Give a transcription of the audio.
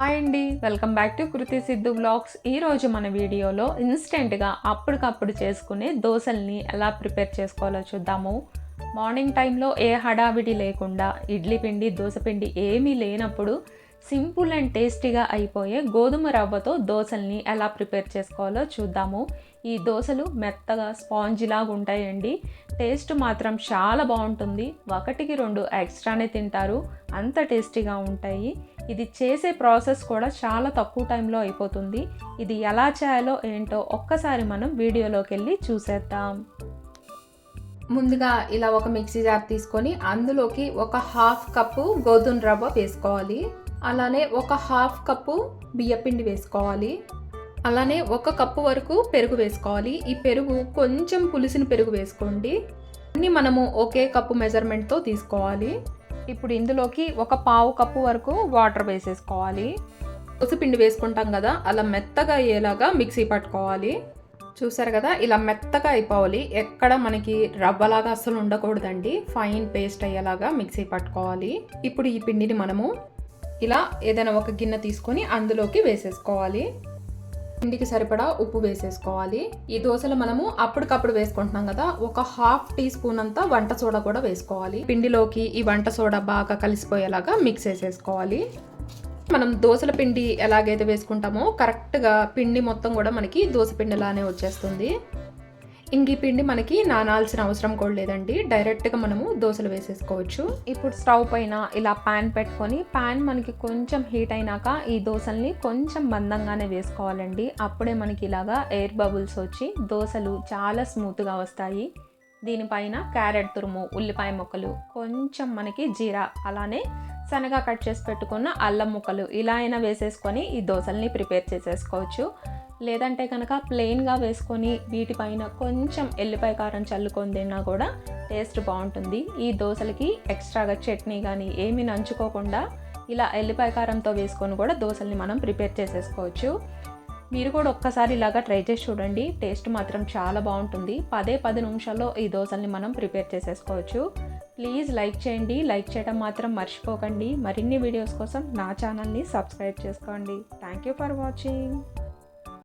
Hi అండి, welcome back to Kriti Siddhu blogs. ఈరోజు మన వీడియోలో ఇన్స్టెంట్గా అప్పటికప్పుడు చేసుకునే దోశల్ని ఎలా ప్రిపేర్ చేసుకోవాలో చూద్దాము. మార్నింగ్ టైంలో ఏ హడావిడి లేకుండా ఇడ్లీ పిండి దోశ పిండి ఏమీ లేనప్పుడు సింపుల్ అండ్ టేస్టీగా అయిపోయే గోధుమ రవ్వతో దోశల్ని ఎలా ప్రిపేర్ చేసుకోవాలో చూద్దాము. ఈ దోశలు మెత్తగా స్పాంజిలాగా ఉంటాయండి. టేస్ట్ మాత్రం చాలా బాగుంటుంది. ఒకటికి రెండు ఎక్స్ట్రానే తింటారు, అంత టేస్టీగా ఉంటాయి. ఇది చేసే ప్రాసెస్ కూడా చాలా తక్కువ టైంలో అయిపోతుంది. ఇది ఎలా చేయాలో ఏంటో ఒక్కసారి మనం వీడియోలోకి వెళ్ళి చూసేద్దాం. ముందుగా ఇలా ఒక మిక్సీ జార్ తీసుకొని అందులోకి ఒక హాఫ్ కప్పు గోధుమ రవ్వ వేసుకోవాలి. అలానే ఒక హాఫ్ కప్పు బియ్యపిండి వేసుకోవాలి. అలానే ఒక కప్పు వరకు పెరుగు వేసుకోవాలి. ఈ పెరుగు కొంచెం పులిసిన పెరుగు వేసుకోండి. అన్నీ మనము ఒకే కప్పు మెజర్మెంట్తో తీసుకోవాలి. ఇప్పుడు ఇందులోకి ఒక పావు కప్పు వరకు వాటర్ వేసేసుకోవాలి. దోసపిండి వేసుకుంటాం కదా, అలా మెత్తగా అయ్యేలాగా మిక్సీ పట్టుకోవాలి. చూసారు కదా, ఇలా మెత్తగా అయిపోవాలి. ఎక్కడ మనకి రవ్వలాగా అస్సలు ఉండకూడదండి. ఫైన్ పేస్ట్ అయ్యేలాగా మిక్సీ పట్టుకోవాలి. ఇప్పుడు ఈ పిండిని మనము ఇలా ఏదైనా ఒక గిన్నె తీసుకొని అందులోకి వేసేసుకోవాలి. పిండికి సరిపడా ఉప్పు వేసేసుకోవాలి. ఈ దోశలు మనము అప్పటికప్పుడు వేసుకుంటున్నాం కదా, ఒక హాఫ్ టీ స్పూన్ అంతా వంట సోడా కూడా వేసుకోవాలి. పిండిలోకి ఈ వంట సోడా బాగా కలిసిపోయేలాగా మిక్స్ చేసేసుకోవాలి. మనం దోశల పిండి ఎలాగైతే వేసుకుంటామో కరెక్ట్గా పిండి మొత్తం కూడా మనకి దోశ పిండిలానే వచ్చేస్తుంది. ఇంక ఈ పిండి మనకి నానాల్సిన అవసరం కూడా లేదండి. డైరెక్ట్గా మనము దోశలు వేసేసుకోవచ్చు. ఇప్పుడు స్టవ్ పైన ఇలా ప్యాన్ పెట్టుకొని ప్యాన్ మనకి కొంచెం హీట్ అయినాక ఈ దోశల్ని కొంచెం మందంగానే వేసుకోవాలండి. అప్పుడే మనకి ఇలాగా ఎయిర్ బబుల్స్ వచ్చి దోశలు చాలా స్మూత్గా వస్తాయి. దీనిపైన క్యారెట్ తురుము, ఉల్లిపాయ ముక్కలు, కొంచెం మనకి జీరా, అలానే సన్నగా కట్ చేసి పెట్టుకున్న అల్లం ముక్కలు ఇలా అయినా వేసేసుకొని ఈ దోశల్ని ప్రిపేర్ చేసేసుకోవచ్చు. లేదంటే కనుక ప్లెయిన్గా వేసుకొని వీటిపైన కొంచెం ఎల్లిపాయ కారం చల్లుకొని తిన్నా కూడా టేస్ట్ బాగుంటుంది. ఈ దోశలకి ఎక్స్ట్రాగా చట్నీ కానీ ఏమీ నంచుకోకుండా ఇలా ఎల్లిపాయ కారంతో వేసుకొని కూడా దోశల్ని మనం ప్రిపేర్ చేసేసుకోవచ్చు. మీరు కూడా ఒక్కసారి ఇలాగా ట్రై చేసి చూడండి. టేస్ట్ మాత్రం చాలా బాగుంటుంది. 10 నిమిషాల్లో ఈ దోశల్ని మనం ప్రిపేర్ చేసేసుకోవచ్చు. ప్లీజ్ లైక్ చేయండి. లైక్ చేయడం మాత్రం మర్చిపోకండి. మరిన్ని వీడియోస్ కోసం నా ఛానల్ని సబ్స్క్రైబ్ చేసుకోండి. Thank you for watching.